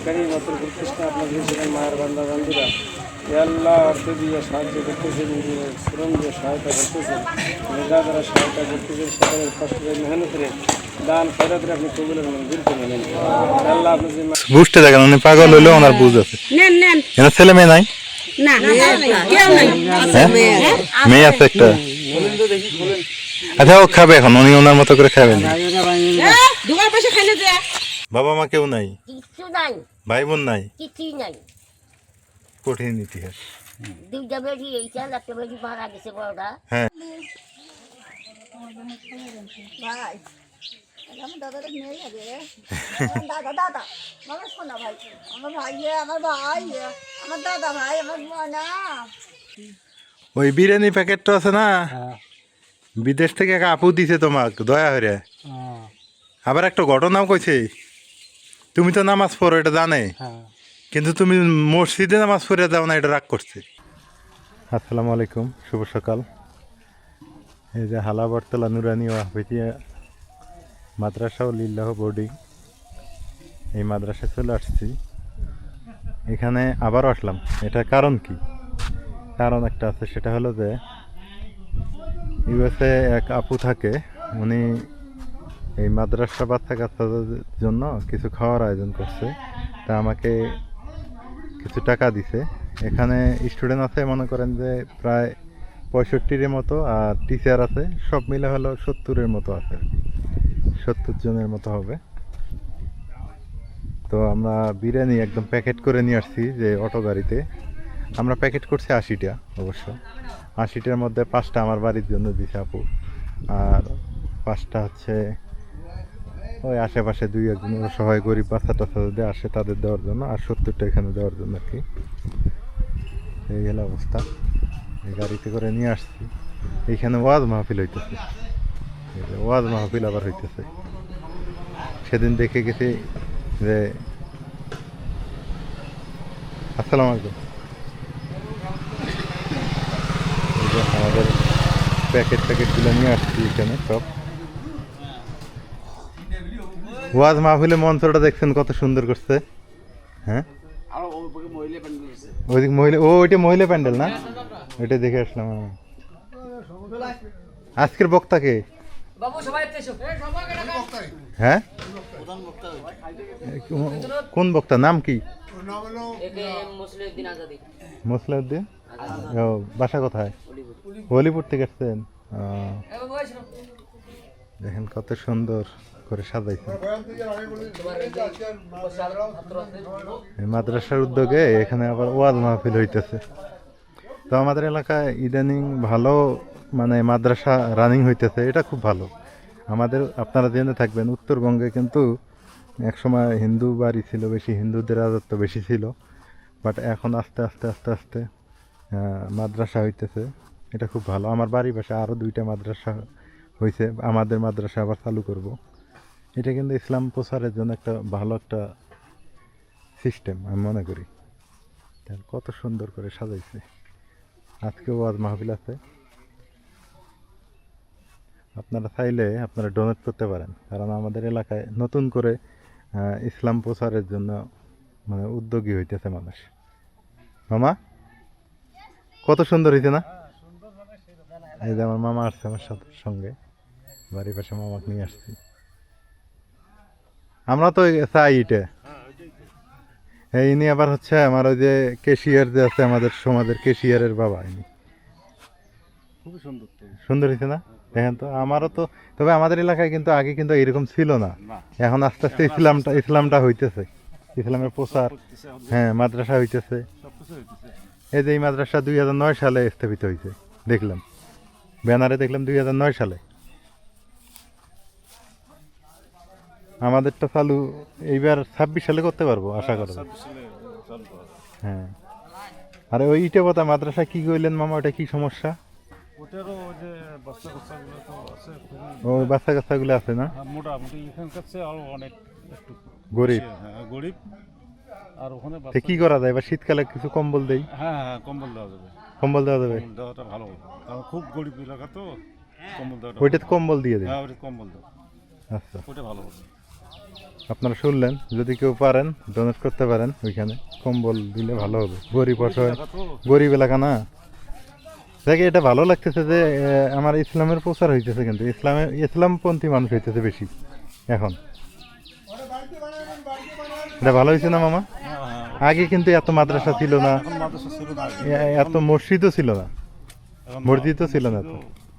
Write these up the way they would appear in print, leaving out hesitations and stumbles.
কারীম আপনার প্রতিষ্ঠা আপনার দিয়েছিলেন মায়ের বান্দা বান্দুরা আল্লাহ অর্থ দিয়ে সাহায্য করতেছেন, শ্রম দিয়ে সহায়তা করতেছেন, মেধা দ্বারা সহায়তা করতেছেন, সকলের কষ্টের মেহনতের দান খয়রাতের আপনি কবুলের মঞ্জুর করে নেন। আল্লাহ আপনি বুঝতে দেখেন উনি পাগল হইলেও ওনার বুঝ আছে। ছেলে মেয়ে নাই? মেয়ে আছে একটা। আচ্ছা ও খাবে এখন, উনি ওনার মতো করে খাবেন। বাবা মা কেউ নাই? কিছু নাই। ভাই বোন নাই? কিছুই নাই। কঠিন ইতিহাস। দুইটা বেটি এই চাল, একটা বেটি মারা গেছে বড়টা। হ্যাঁ ভাই আমার দাদাটা মেয়ে হবে দাদা দাদা আমার শোনা ভাই আমার ভাই আমার ভাই আমার দাদা ভাই আমার না ওই বিরিয়ানি প্যাকেটটা আছে না, বিদেশ থেকে এক আপু দিছে তোমাকে দয়া হইরে। আবার একটা ঘটনাও কইছে, তুমি তো নামাজ পড়ো এটা জানে, কিন্তু তুমি মসজিদে নামাজ পড়ে যাও না, এটা রাগ করছে। আসসালামু আলাইকুম, শুভ সকাল। এই যে হালাবরতলা নুরানি ও হাফিজিয়া মাদ্রাসা ও লিল্লাহ বোর্ডিং, এই মাদ্রাসায় চলে আসছি। এখানে আবার আসলাম, এটার কারণ কি? কারণ একটা আছে, সেটা হলো যে ইউএসএ এক আপু থাকে, উনি এই মাদ্রাসা বাচ্চা কাচ্চাদের জন্য কিছু খাওয়ার আয়োজন করছে, তা আমাকে কিছু টাকা দিছে। এখানে স্টুডেন্ট আছে মনে করেন যে প্রায় 65-এর মতো, আর টিচার আছে সব মিলে হলো 70-এর মতো আছে আর কি, 70 জনের মতো হবে। তো আমরা বিরিয়ানি একদম প্যাকেট করে নিয়ে আসছি, যে অটো গাড়িতে আমরা প্যাকেট করছি 80টা, অবশ্য 80টার মধ্যে 5টা আমার বাড়ির জন্য দিছে আপু, আর 5টা হচ্ছে ওই আশেপাশে 2-1 সবাই গরিব বাচ্চা টাচ্চা যদি আসে তাদের দেওয়ার জন্য, আর 70টা এখানে দেওয়ার জন্য আর কি। এই হলো অবস্থা, এই গাড়িতে করে নিয়ে আসছি। এইখানে ওয়াজ মাহফিল হইতেছে, ওয়াজ মাহফিল আবার হইতেছে। সেদিন দেখে গেছি যে আসসালামু আলাইকুম, আমাদের প্যাকেটগুলো নিয়ে আসছি এখানে সব। ওয়াজ মাহফিলের মঞ্চটা দেখছেন কত সুন্দর করছে, হ্যাঁ ওইদিক মহিলা, ওইটা মহিলা প্যান্ডেল না, ওইটা দেখে আসলাম। আজকের বক্তা কে? হ্যাঁ কোন বক্তা, নাম কি? মুসলিউদ্দিন। ও বাসা কোথায়? হলিপুর থেকে আসছেন। দেখেন কত সুন্দর করে সাজাইছে। মাদ্রাসার উদ্যোগে এখানে আবার ওয়াজ মাহফিল হইতেছে। তো আমাদের এলাকায় ইদানিং ভালো মানে মাদ্রাসা রানিং হইতেছে, এটা খুব ভালো। আমাদের আপনারা জেনে থাকবেন উত্তরবঙ্গে কিন্তু একসময় হিন্দু বাড়ি ছিল বেশি, হিন্দুদের রাজত্ব বেশি ছিল, বাট এখন আস্তে আস্তে আস্তে আস্তে মাদ্রাসা হইতেছে, এটা খুব ভালো। আমার বাড়ির পাশে আরও 2টা মাদ্রাসা হয়েছে, আমাদের মাদ্রাসা আবার চালু করব। এটা কিন্তু ইসলাম প্রচারের জন্য একটা ভালো একটা সিস্টেম আমি মনে করি। কত সুন্দর করে সাজাইছে। আজকেও ওয়াজ মাহফিল আছে, আপনারা চাইলে আপনারা ডোনেট করতে পারেন, কারণ আমাদের এলাকায় নতুন করে ইসলাম প্রচারের জন্য মানে উদ্যোগী হইতেছে মানুষ। মামা কত সুন্দর হয়েছে না? এই যে আমার মামা আসছে আমার সঙ্গে, বাড়ির পাশে মামাকে নিয়ে আসছি। আমরা তো চাই এটা। এই ইনি আবার হচ্ছে আমার ওই যে কেশিয়ার যে আছে আমাদের সমাজের কেশিয়ারের বাবা, ইনি খুবই সুন্দর। সুন্দর হয়েছে না? দেখেন তো, আমারও তো, তবে আমাদের এলাকায় কিন্তু আগে কিন্তু এরকম ছিল না, এখন আস্তে আস্তে ইসলামটা হইতেছে, ইসলামের প্রচার। হ্যাঁ মাদ্রাসা হইতেছে, এই যে এই মাদ্রাসা 2009 সালে স্থাপিত হয়েছে, দেখলাম ব্যানারে দেখলাম 2009 সালে। আমাদেরটা চালু এইবার 26 সালে করতে পারবো আশা করা। হ্যাঁ, আরে ওই ইটে কথা মাদ্রাসা কি কইলেন মামা, ওটা কি সমস্যা? ওই বাচ্চা কাচ্চাগুলো আছে না, মোটামুটি এখানকার অনেক গরিব গরিব। আর ওখানে কি করা যায়, এবার শীতকালে কিছু কম্বল দেই। হ্যাঁ হ্যাঁ কম্বল দেওয়া যাবে, কম্বল দেওয়া যাবে, দেওয়াটা ভালো, কারণ খুব গরিব এলাকা তো, কম্বল দেওয়াটা। ওইটা কম্বল দিয়ে দেয়। হ্যাঁ ওইটা কম্বল দাও, আচ্ছা ওইটা ভালো হবে। আপনারা শুনলেন, যদি কেউ পারেন ডোনেট করতে পারেন, ওইখানে কম্বল দিলে ভালো হবে। গরিব অসহায়, গরিব এলাকা না। দেখে এটা ভালো লাগতেছে যে আমার ইসলামের প্রচার হইতেছে, কিন্তু ইসলামপন্থী মানুষ হইতেছে বেশি এখন। এটা ভালো হয়েছে না মামা? আগে কিন্তু এত মাদ্রাসা ছিল না, মাদ্রাসা ছিল না আগে। এত মসজিদও ছিল না, এখন মসজিদও ছিল না।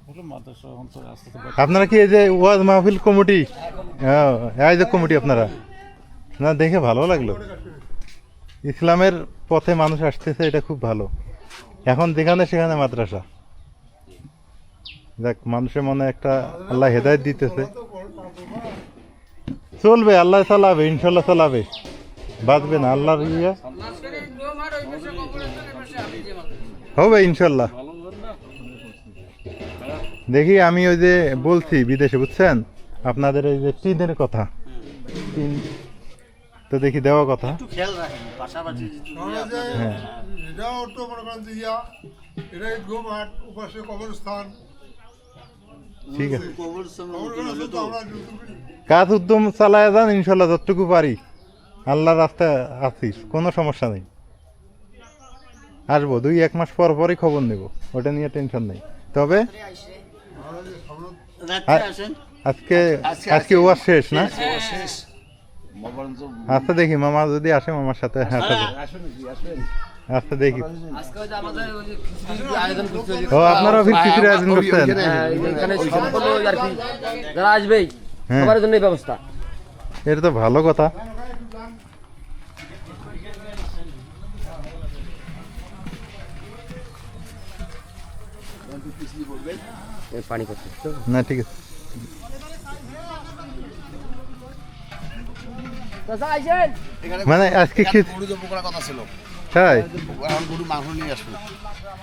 হলো মাদ্রাসা এখন তো আস্তে আস্তে আপনারা কি এই যে ওয়াজ মাহফিল কমিটি, আয়োজক কমিটি আপনারা? না, দেখে ভালো লাগলো। ইসলামের পথে মানুষ আসতেছে, এটা খুব ভালো। এখন যেখানে সেখানে মাদ্রাসা। দেখ, মানুষের মনে একটা আল্লাহ হেদায়েত দিতেছে। চলবে, আল্লাহ চালাবে, ইনশাল্লাহ চালাবে, বাঁচবে না আল্লাহর ইয়ে হবে ইনশাল্লাহ। দেখি, আমি ওই যে বলছি বিদেশে, বুঝছেন, আপনাদের এই যে টিনের কথা, টিন তো দেখি দেওয়া কথা। হ্যাঁ, এটাও তো মনে করেন যে এটাই গোমাঠ, উপাসে কবরস্থান। ঠিক আছে, কবরস্থান তো আমরা কাজ উদ্যম চালায় যান, ইনশাল্লাহ যতটুকু পারি আল্লাহর রাস্তায় আছিস, কোনো সমস্যা নেই। আসবো 2-1 মাস পর পরই খবর নেব, ওটা নিয়ে টেনশন নেই। তবে আজকে ওয়াজ শেষ না? আচ্ছা, দেখি মামা যদি আসে, মামার সাথে আচ্ছা দেখি। ও, আপনারা ফির খিচুড়ি আয়োজন করছেন? যারা আসবেই হ্যাঁ, সবার জন্য ব্যবস্থা। এটা তো ভালো কথা। পানি করতে না, ঠিক আছে। মানে আজকে তাই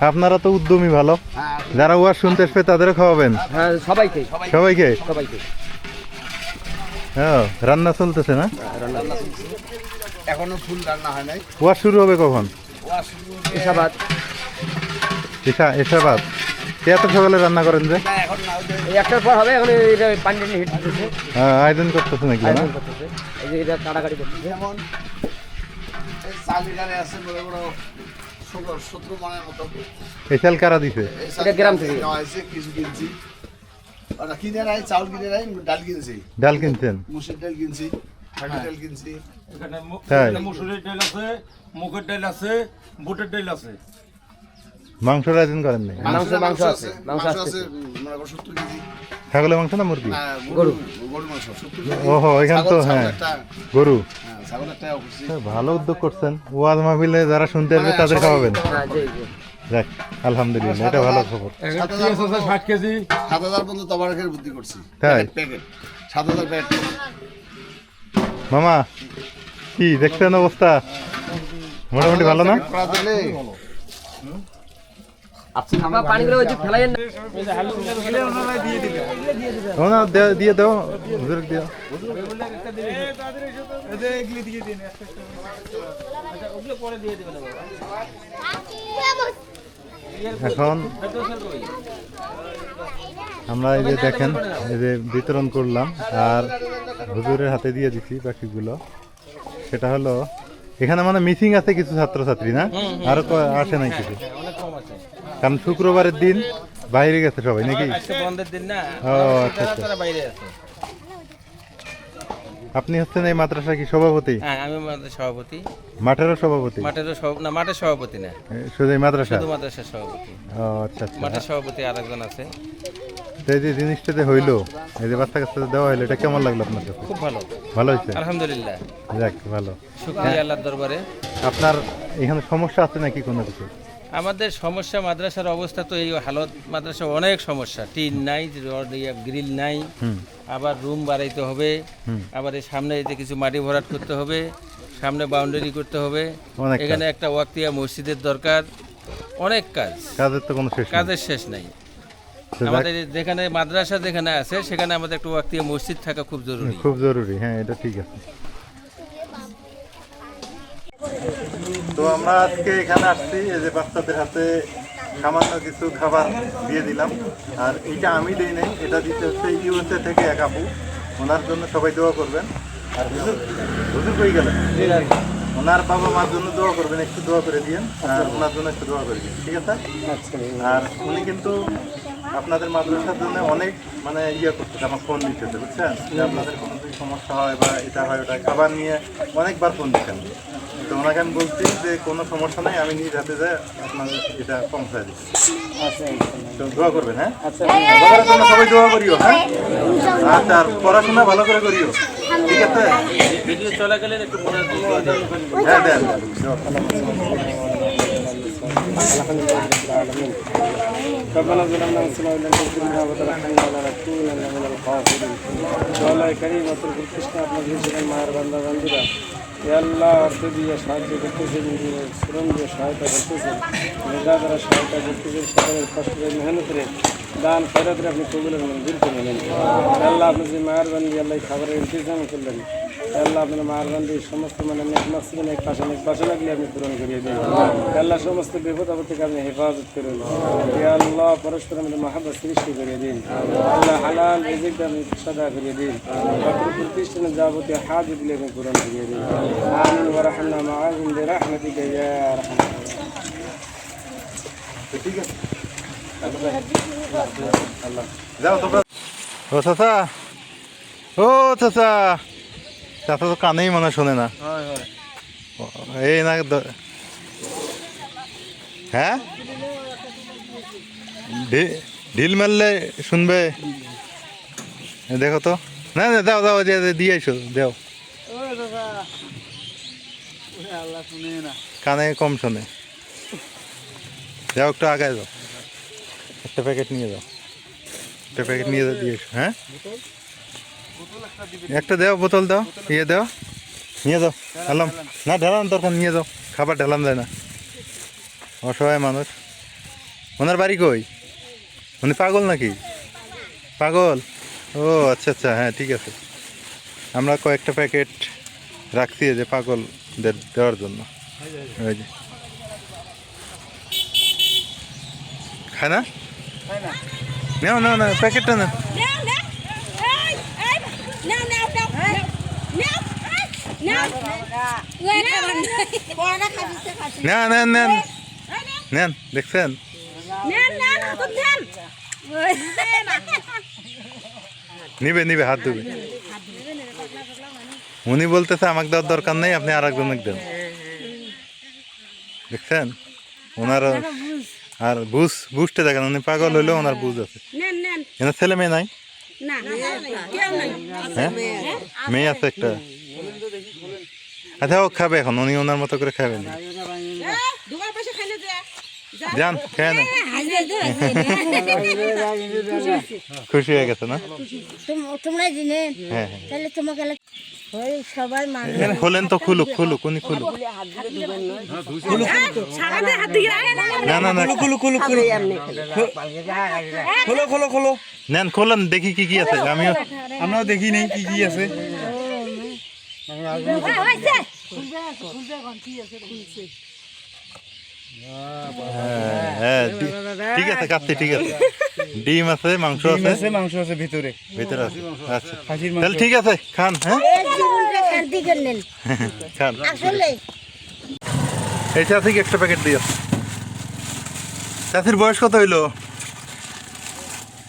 আপনারা তো উদ্যমী ভালো, যারা ওয়াজ শুনতে আসবে তাদেরও খাওয়াবেন? হ্যাঁ, সবাইকে সবাইকে? সবাইকে। হ্যাঁ, রান্না চলতেছে না? এখনো ফুল রান্না হয় নাই। ওয়াজ শুরু হবে কখন? ইসাবাদ এসাবাদ। এত সকালে রান্না করেন যে? এই একটার পর হবে। এখন এটা পানি টানি হিট দিতেছে, আয়োজন করতেছে নাকি? না, আয়োজন করতেছে। এই যে এটা কাটাকাটি করতেছে। যেমন এই চালিকারে আছে বড় বড় 17 মনের মতো। এই চাল কারা দিছে? এটা গ্রাম থেকে নেওয়া হয়েছে, কিছু কিনছি। ওরা কিনে নাই, চাউল কিনে নাই, ডাল কিনছি, ডাল কিনছেন? মুসুর ডাল কিনছি, খাঁটি ডাল কিনছি। তাই? মুসুরির ডাল আছে, মুগের ডাল আছে, বুটের ডাল আছে। মাংসের আয়োজন করেন নাই? মাংস আছে, মাংস আছে মনে করো 70 কেজি। ছাগলের মাংস না মুরগি? গরু মাংস 70 কেজি। ওহো, এখানে তো হ্যাঁ গরু। ছাগল একটা করছি। ভালো উদ্যোগ করছেন। ওয়াজ মাহফিলে যারা শুনতে আসবে তাদের খাওয়াবেন? হ্যাঁ, জি জি। যাক, আলহামদুলিল্লাহ, এটা ভালো খবর। 60 কেজি 7000 পর্যন্ত তবারকের বুদ্ধি করছি। তাই? Packet 7000 packet. মামা, কি দেখছেন অবস্থা? মোটামুটি ভালো না? করা দিলে আপনার পানিগুলো ওই যে ফেলাইয়েন না। ও না, দিয়ে দাও, হুজুর দিয়ে দাও। এখন আমরা এই যে দেখেন, এই যে বিতরণ করলাম আর হুজুরের হাতে দিয়ে দিচ্ছি বাকিগুলো। সেটা হলো, এখানে মানে মিসিং আছে কিছু ছাত্রছাত্রী, না আরো আসে নাই কিছু? কারণ শুক্রবারের দিন বাইরে গেছে সবাই নাকি? বন্ধের দিন না, ও আচ্ছা আচ্ছা। তারা বাইরে আছে। আপনি হচ্ছেন এই মাদ্রাসা কি সভাপতি? হ্যাঁ, আমি মাদ্রাসার সভাপতি। মাঠেরও সভাপতি? মাঠের সভাপতি না, শুধু এই মাদ্রাসা? শুধু মাদ্রাসার সভাপতি। ও আচ্ছা আচ্ছা। মাঠের সভাপতি আরেকজন আছে। তো এই যে জিনিসটাতে হইলো, এই যে বাচ্চা কাচ্চাদের দেওয়া হইলো, এটা কেমন লাগলো আপনার কাছে? খুব ভালো, ভালো হয়েছে? আলহামদুলিল্লাহ, যাক, ভালো। শুকরিয়া আল্লাহর দরবারে। আপনার এখানে সমস্যা আছে নাকি কোনো কিছু? আমাদের সমস্যা, মাদ্রাসার অবস্থা তো এই হালত, মাদ্রাসা অনেক সমস্যা। টিন নাই, গ্রিল নাই, আবার রুম বাড়াইতে হবে, আবার এই সামনে এতে কিছু মাটি ভরাট করতে হবে, সামনে বাউন্ডারি করতে হবে, অনেক এখানে একটা ওয়াক্তিয়া মসজিদের দরকার, অনেক কাজ, কাজের তো কোনো শেষ নেই। কাজের শেষ নাই। আমাদের যেখানে মাদ্রাসা যেখানে আছে সেখানে আমাদের একটা ওয়াক্তিয়া মসজিদ থাকা খুব জরুরি। খুব জরুরি, হ্যাঁ, এটা ঠিক আছে। তো আমরা আজকে এখানে আসছি, এই যে বাচ্চাদের হাতে সামান্য কিছু খাবার দিয়ে দিলাম। আর এইটা আমি দিই নাই, এটা দিতে হচ্ছে ইউএসএ থেকে এক আপু, ওনার জন্য সবাই দোয়া করবেন। আর হুজুর কই গেলেন? ওনার বাবা মার জন্য দোয়া করবেন, একটু দোয়া করে দিয়েন, আর ওনার জন্য একটু দোয়া করে দিন, ঠিক আছে? আচ্ছা আর উনি কিন্তু আপনাদের মাদ্রাসার জন্য অনেক মানে ইয়ে করতেছে, আমার ফোন দিতেছে, বুঝছেন? যে আপনাদের কোনো যদি সমস্যা হয় বা এটা হয় ওটা খাবার নিয়ে অনেকবার ফোন দিচ্ছেন। তো ওনাকে আমি বলছি যে কোনো সমস্যা নাই, আমি নিজ হাতে যাই আপনাদের এটা পৌঁছায় দিচ্ছি। আচ্ছা তো দোয়া করবেন, হ্যাঁ? আচ্ছা বাবার জন্য সবাই দোয়া করিও, হ্যাঁ? আচ্ছা, আর পড়াশোনা ভালো করে করিও, ঠিক আছে? ভিডিও চলাকালীন একটু মনে হ্যাঁ, দেন। الحمد لله رب العالمين ربنا ظلمنا انفسنا وان لم تغفر لنا وترحمنا لنكونن من الخاسرين مولا كريم অতর্ক কৃষ্ণ আপনার দিয়েছিলেন মায়ের বান্দা বান্দীরা আল্লাহ অর্থ দিয়ে সাহায্য করতেছেন, শ্রম দিয়ে সহায়তা করতেছেন, মেধা দ্বারা সহায়তা করতেছেন, সকলের কষ্টের মেহনতের দান খয়রাতের আপনি কবুলের মঞ্জুর করে নেন। আল্লাহ আপনি যে মায়ের বান্দি আল্লাহ খাবারের ইন্তজাম করলেন, আল্লাহ আপনার মায়ের বান্দি সমস্ত মানে নেক মাসিক নেক বাসা লাগলে আপনি পূরণ করিয়ে দিন। আল্লাহ সমস্ত বিপদ আপদ থেকে আপনি হেফাজত করুন। আল্লাহ পরস্পর আমাদের মহাব্বত সৃষ্টি করিয়ে দিন। আল্লাহ হালাল রিজিক আপনি সাদা করিয়ে দিন। প্রতিষ্ঠানের যাবতীয় হাত দিলে আপনি পূরণ করিয়ে দিন। আমিন ওয়া রাহমানা মাআকুম বিরাহমাতিকা ইয়া আরহামার রাহিমিন। ঠিক আছে, যাও তোমরা। ও চাচা, ও চাচা, চাচা তো কানেই মনে শোনে না। এই না হ্যাঁ, ঢিল মারলে শুনবে। দেখো তো, না না, দাও দাও, দিয়ে এসো, দেও। কানে কম শোনে, যাও একটু আগায় যাও, একটা প্যাকেট নিয়ে যাও, একটা প্যাকেট নিয়ে দিয়ে এসো। হ্যাঁ, একটা দাও, বোতল দাও, ইয়ে দাও, নিয়ে যাও। ঢালাম না, ঢালাম দরকার, নিয়ে যাও, খাবার ঢালাম যায় না। অসহায় মানুষ। ওনার বাড়ি কই? উনি পাগল নাকি? পাগল? ও আচ্ছা আচ্ছা, হ্যাঁ ঠিক আছে। আমরা কয়েকটা প্যাকেট রাখছি যে পাগলদের দেওয়ার জন্য। ওই যে খায় না, নাও নাও না, প্যাকেটটা না। না নেন নেন নেন, দেখছেন? নিবে নিবে, হাত ধুবে। উনি বলতেছে আমাকে দেওয়ার দরকার নেই, আপনি আর একজনকে দেন। দেখছেন ওনার আর বুঝতে দেখেন, উনি পাগল হইলেও ওনার বুঝ আছে। এনার ছেলে মেয়ে নাই? হ্যাঁ, মেয়ে আছে একটা। আচ্ছা, ও খাবে এখন, উনি ওনার মতো করে খাবেন। যান, খেয়ে নেন। খুশি হয়ে গেছে না? তোমরা দিলেন হ্যাঁ তাহলে তোমাকে সবাই হ্যাঁ, খোলেন তো, খুলুক খুলুক, উনি খুলুক। না না না, নেন, খোলেন, দেখি কি কি আছে। আমরাও দেখি নেই কি কি আছে। হ্যাঁ, ঠিক আছে কাচ্ছি, ঠিক আছে। ডিম আছে, মাংস আছে, মাংস আছে ভিতরে ভিতরে আছে। আচ্ছা তাহলে ঠিক আছে, খান। হ্যাঁ, খান। এই চাষিকে একটা প্যাকেট দিও। চাষির বয়স কত হইলো?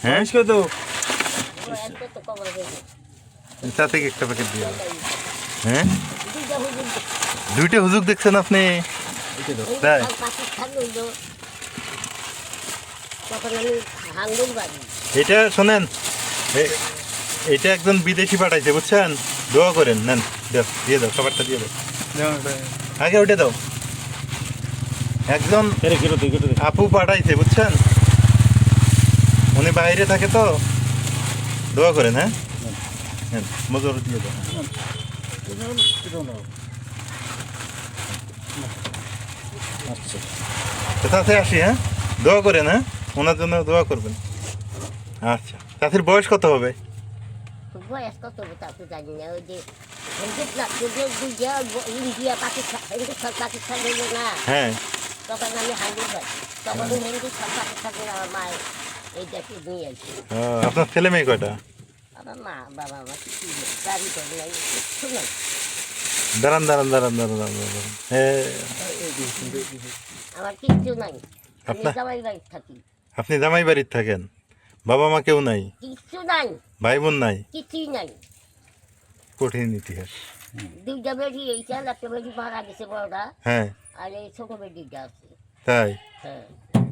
হ্যাঁ, কত? চাষিকে একটা প্যাকেট দিও। হ্যাঁ, দুইটা হুজুক দেখছেন আপনি? তাই? এটা শোনেন, এটা একজন বিদেশি পাঠাইছে, বুঝছেন? দোয়া করেন, নেন, দাও, দিয়ে দাও, খাবারটা দিয়ে দাও। আগে ওটা দাও। একজন আপু পাঠাইছে, বুঝছেন? উনি বাইরে থাকে তো, দোয়া করেন। হ্যাঁ, মজুর দিয়ে দাও। আচ্ছা, কোথাতে আসি? হ্যাঁ, দোয়া করেন। হ্যাঁ, ওনার জন্য দোয়া করবেন। আচ্ছা, চাষির বয়স কত হবে? বয়স কত তা তো জানি না। ওই যে ইন্ডিয়া পাকিস্তান হইল না, হ্যাঁ, তখন আমি হান্ডি পাই, তখন হিন্দু পাকিস্তানের আমার মায়ের এইটাকে নিয়ে আসি। আপনার ছেলে মেয়ে কয়টা? আমার মা বাবা আমার কিছু নেই, গাড়ি করে নাই, কিচ্ছু নাই। দাঁড়ান দাঁড়ান দাঁড়ান দাঁড়ান দাঁড়ান দাঁড়ান হ্যাঁ আমার কিচ্ছু নাই, আমি আপনার- জামাই বাড়ি থাকি, আপনি জামাই বাড়ির থাকেন, বাবা মা কেউ নাই, কিচ্ছু নাই, ভাই বোন নাই? কিছুই নাই। কঠিন ইতিহাস। দুইটা বেডি, এই চাল একটা বেডি মারা গেছে বড়টা, হ্যাঁ আর এই ছোট বেডিটা আছে। তাই? হ্যাঁ,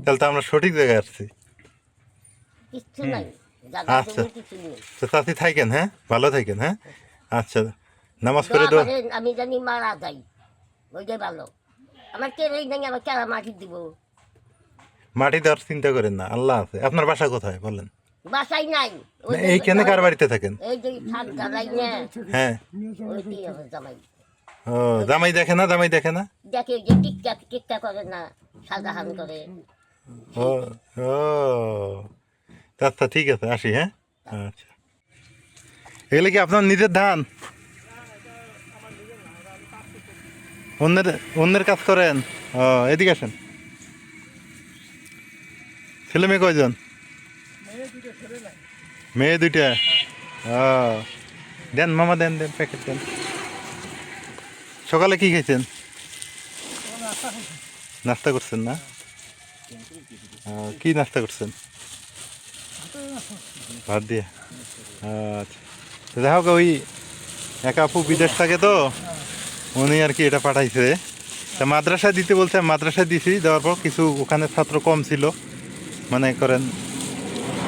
তাহলে তো আমরা সঠিক জায়গায় আসছি। কিচ্ছু নাই, জায়গা আচ্ছা। জমি কিছু নেই। তো তাতে থাকেন, হ্যাঁ ভালো থাকেন, হ্যাঁ আচ্ছা নামাজ দোয়া পড়ে দোয়া করেন আমি জানি মারা যাই, ওইটাই ভালো। আমার কেড়েই নাই, আমার কেরা মাটি দিব। মাটি দেওয়ার চিন্তা করেন না, আল্লাহ আছে। আপনার বাসা কোথায় বলেন? বাসাই নাই, না, এইখানে কার বাড়িতে থাকেন? এই যে থাক জ্বালাই না, হ্যাঁ ওইটাই আমার জামাই। ও জামাই দেখে না, জামাই দেখে না? দেখে যে টিকটাক টিকটাক করে না, সাজাহান করে। ও ও আচ্ছা ঠিক আছে, আসি। হ্যাঁ আচ্ছা, এগুলো কি আপনার নিজের ধান? অন্যের অন্যের কাজ করেন? ও এদিকে আসেন। ছেলে মেয়ে কয়জন? মেয়ে দুইটা। ও দেন মামা, দেন দেন প্যাকেট দেন। সকালে কি খাইছেন? নাস্তা করছেন না? কি নাস্তা করছেন? ভাত দিয়ে। আচ্ছা, তো দেখো ওই এক আপু বিদেশ থাকে, তো উনি আর কি এটা পাঠাইছে। তা মাদ্রাসায় দিতে বলছে, মাদ্রাসায় দিছি। দেওয়ার পর কিছু ওখানে ছাত্র কম ছিল, মানে করেন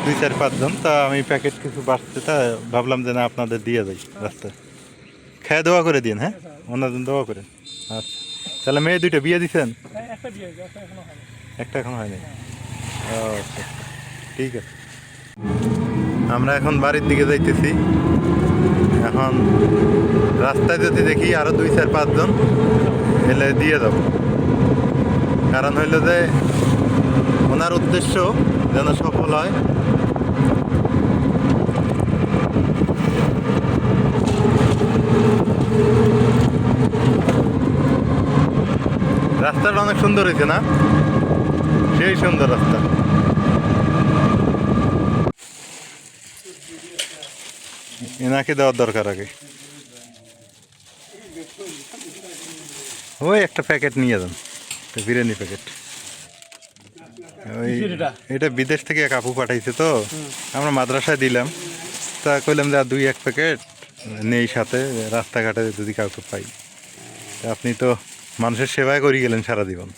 2-4-5 জন। তা আমি প্যাকেট কিছু বাড়ছে, তা ভাবলাম যে না আপনাদের দিয়ে যাই রাস্তায়। খেয়ে দোয়া করে দিন, হ্যাঁ অন্যজন দোয়া করেন। আচ্ছা, তাহলে মেয়ে দুইটা বিয়ে দিচ্ছেন? একটা এখন হয়নি। আচ্ছা ঠিক আছে। আমরা এখন বাড়ির দিকে যাইতেছি। এখন রাস্তায় যদি দেখি আরো 2-4-5 জন এলে দিয়ে দেব। কারণ হইল যে ওনার উদ্দেশ্য যেন সফল হয়। রাস্তাটা অনেক সুন্দর হয়েছে না? সেই সুন্দর রাস্তা। এনাকে দেওয়ার দরকার আগে। ওই একটা প্যাকেট নিয়ে যান, বিরিয়ানি প্যাকেট। ওই এটা বিদেশ থেকে এক আপু পাঠাইছে, তো আমরা মাদ্রাসায় দিলাম। তা কইলাম যে 2-1 প্যাকেট নেই সাথে, রাস্তাঘাটে যদি কাউকে পাই। তা আপনি তো মানুষের সেবায় করে গেলেন সারা জীবন।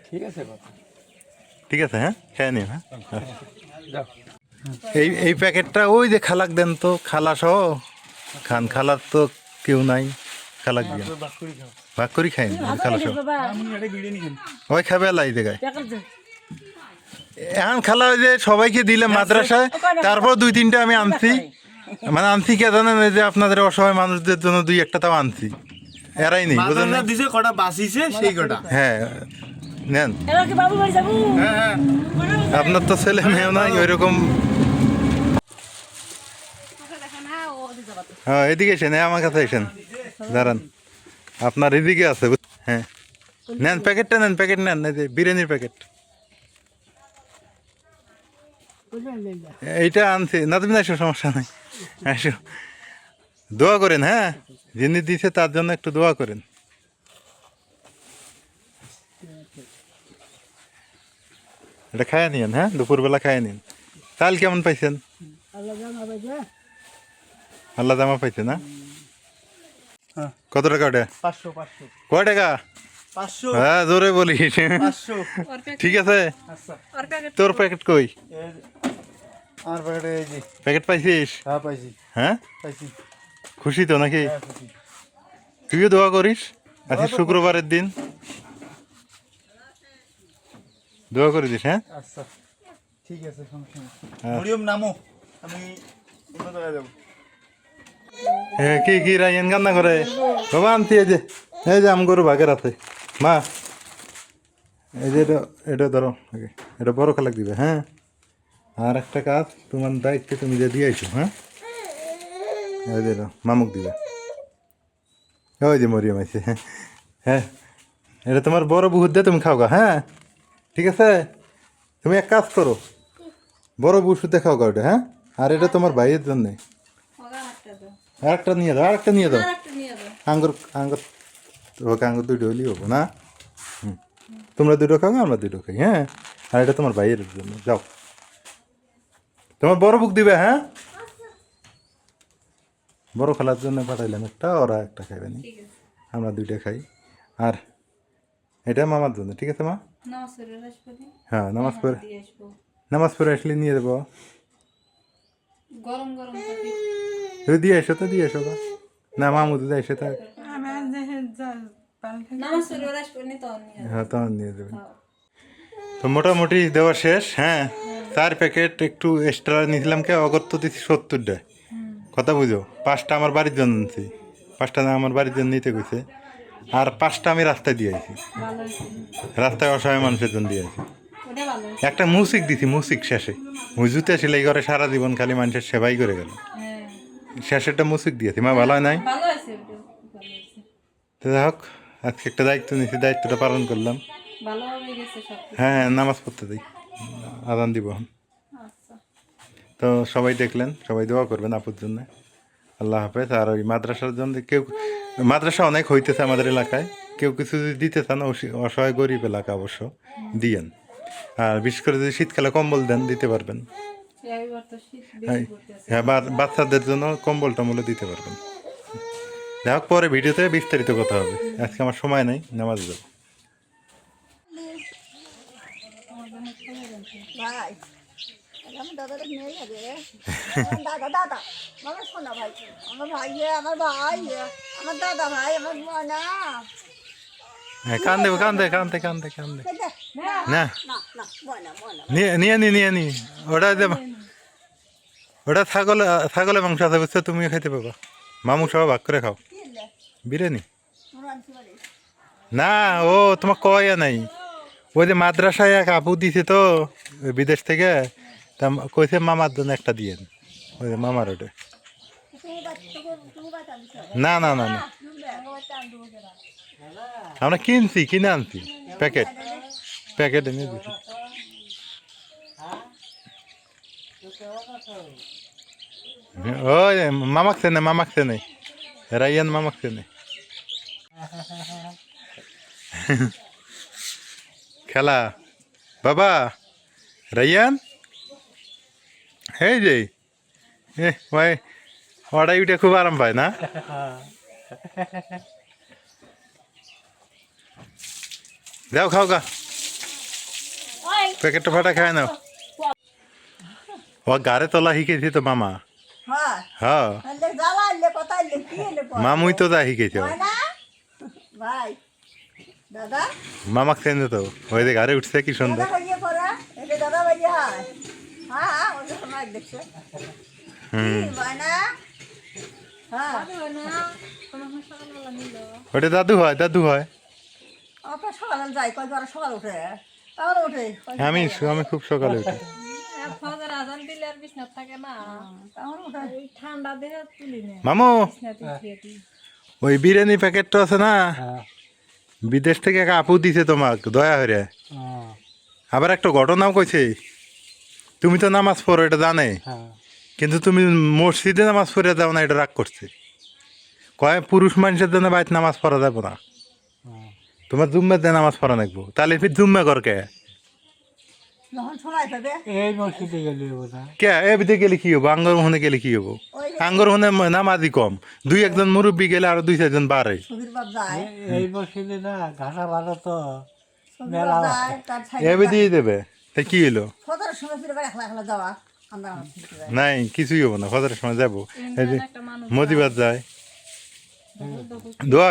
ঠিক আছে, ঠিক আছে, হ্যাঁ খেয়ে নিন। হ্যাঁ এই প্যাকেটটা ওই যে খালাক দেন তো, খালা সহ খান। খালার তো কেউ নাই, খালাক দিয়ে ভাগ করি খাইন খালা সহ। ওই খাবে আল্লাহ এই জায়গায়। এখন খালা ওই যে সবাইকে দিলে মাদ্রাসায়, তারপর 2-3টা আমি আনছি। মানে আনছি কে জানেন, এই যে আপনাদের অসহায় মানুষদের জন্য 2-1টা তাও আনছি। এরাই নেই, বুঝলেন না? দিছে কটা বাসিছে সেই কটা। হ্যাঁ নেন। আপনার তো ছেলে মেয়েও নাই ওইরকম। হ্যাঁ এদিকে এসেন, আমার কাছে এসেন, দাঁড়ান। আপনার এদিকে আছে। হ্যাঁ নেন প্যাকেটটা, নেন প্যাকেট নেন, এই যে বিরিয়ানির প্যাকেট। এইটা আনছি না, তুমি আসো, সমস্যা নাই, আসো। দোয়া করেন, হ্যাঁ যিনি দিছে তার জন্য একটু দোয়া করেন। এটা খায় নিন, হ্যাঁ দুপুরবেলা খায় নিন। চাল কেমন পাইছেন? আল্লাহ জামা পাইছে না? কত টাকা ওটা? 500 কয় টাকা? 500 হ্যাঁ জোরে বলিস। 500। ঠিক আছে, তোর প্যাকেট কই? আমার প্যাকেটে এই যে। প্যাকেট পাইছিস? হ্যাঁ পাইছি, হ্যাঁ পাইছি। খুশি তো নাকি? হ্যাঁ খুশি। তুইও দোয়া করিস। আজকে শুক্রবারের দিন দোয়া করে দিস। হ্যাঁ আচ্ছা ঠিক আছে, সমস্যা নেই। হ্যাঁ। মরিয়ম নামো, আমি অন্য জায়গায় যাবো। কি কি রাইন কান্না করে বাবা? আনতি এই যে আম গরু ভাগের আছে। মা এই যে এটা এটা ধরো আগে, এটা বড় খালাক দিবে। হ্যাঁ আর একটা কাজ তোমার দায়িত্বে তুমি যে দিয়েছো। হ্যাঁ এই যে মামুক দিবে। ওই যে মরিয়ম আছে। হ্যাঁ এটা তোমার বড় বুহুদ দিয়ে তুমি খাও গা। হ্যাঁ ঠিক আছে, তুমি এক কাজ করো, বড় বুহুদ খাও গা ওটা। হ্যাঁ আর এটা তোমার ভাইয়ের জন্য। আরেকটা নিয়ে দাও, আরেকটা নিয়ে দাও। আঙ্গুর আঙ্গুর ওকে আঙ্গুর দুটো হলেই হবো না? হুম, তোমরা দুটো খাও, আমরা দুটো খাই। হ্যাঁ, আর এটা তোমার ভাইয়ের জন্য। যাও, তোমার বড় বুক দিবে। হ্যাঁ, বড় খেলার জন্য পাঠাইলাম একটা, ওরা একটা খাইবে না, আমরা দুইটা খাই। আর এটা মামার জন্য, ঠিক আছে মা? হ্যাঁ, নামাজ পড়ে আসলে নিয়ে দেবো। গরম গরম তুমি দিয়ে এসো তো, দিয়ে এসো না, মামু দিদা এসে থাক। হ্যাঁ, তখন নিয়ে দেবেন। তো মোটামুটি দেওয়া শেষ। হ্যাঁ, 4 প্যাকেট একটু এক্সট্রা নিয়েছিলাম, কে অগত্য দিচ্ছি 70টা। কথা বুঝো, 5টা আমার বাড়ির জন্য নিচ্ছি, 5টা না আমার বাড়ির জন্য নিতে গেছে, আর 5টা আমি রাস্তায় দিয়েছি, রাস্তায় অসহায় মানুষের জন্য দিয়েছি। একটা মুসিক দিছি, মুসিক শেষে হুজুতে সেলাই করে সারা জীবন খালি মানুষের সেবাই করে গেল, শেষেরটা মুসিক দিয়েছি। মা ভালো হয় নাই? তো যাই হোক, আজকে একটা দায়িত্ব নিয়েছি, দায়িত্বটা পালন করলাম। হ্যাঁ, নামাজ পড়তে দিই, আজান দিব। তো সবাই দেখলেন, সবাই দোয়া করবেন আপুর জন্য। আল্লাহ হাফেজ। আর ওই মাদ্রাসার জন্য কেউ, মাদ্রাসা অনেক হইতেছে আমাদের এলাকায়, কেউ কিছু যদি দিতে চান, অসহায় গরিব এলাকা অবশ্য দিয়েন। আর বিশেষ করে যদি শীতকালে কম্বল দেন, দিতে পারবেন। হ্যাঁ, বাচ্চাদের জন্য কম্বল টম্বলও দিতে পারবেন। যাই হোক, পরে ভিডিওতে বিস্তারিত কথা হবে। আজকে আমার সময় নেই, নামাজ যাবো। ভাই আমার দাদাটা মেয়ে যাবে। দাদা দাদা আমার শোনা ভাই, আমার ভাই, আমার ভাই, আমার দাদা ভাই, আমার মনা। হ্যাঁ, কান্দে কান্দে কান্দে কান্দে কান্দে না, না না মনা মনা নিয়ে নি ওটা ছাগলের মাংস আছে, বুঝছো? তুমিও খেতে পাবা, মামু সব ভাগ করে খাও। বিরিয়ানি না, ও তোমার কয় নাই, ওই যে মাদ্রাসায় এক আপু দিছে তো বিদেশ থেকে, তা কইছে মামার জন্য একটা দিয়েন, ওই যে মামার ওটা। না না না না, আমরা কিনে আনছি প্যাকেট এনে দিছি। ওই মামাক চেনে রাইয়ান, মামাক চেনে। খেলা বাবা রাইয়ান, এই যে ভাই, ওটাই উঠে খুব আরাম পায় না? যাও খাও গা, প্যাকেটটা ফাটা খায় নাও। ও গাড়ে তোলা শিখেছি তো মামা। হ্যাঁ, মামুই তো যা শিখেছ। ভাই দাদা মামাক চেনে তো, ওই যে গাড়ে উঠছে কি সুন্দর। ওটা দাদু হয়, দাদু হয়। আমি খুব সকালে উঠি। মামু, ওই বিরিয়ানি প্যাকেটটা আছে না, বিদেশ থেকে এক আপু দিছে তোমাক দয়া হয়ে। আবার একটা ঘটনাও কইছে, তুমি তো নামাজ পড়ো এটা জানে, কিন্তু তুমি মসজিদে নামাজ পড়ে যাও না, এটা রাগ করছে। কয় পুরুষ মানুষের জন্য বাইরে নামাজ পড়া যাবো না, তোমার জুম্মের দিয়ে নামাজ পড়া লাগবো। তাহলে ফির জুম্মে করকে কে এবিতে গেলে কি হবো, আঙ্গর ওখানে গেলে কি হবো? আঙ্গর ওখানে নামাজই কম, 2-1 মুরব্বী গেলে আরো 2-4 বাড়ে। এবি দিয়ে দেবে, তাই কি হলো? নাই, কিছুই হবো না, ফজরের সময় যাবো। মজিবাদ যায়, দোয়া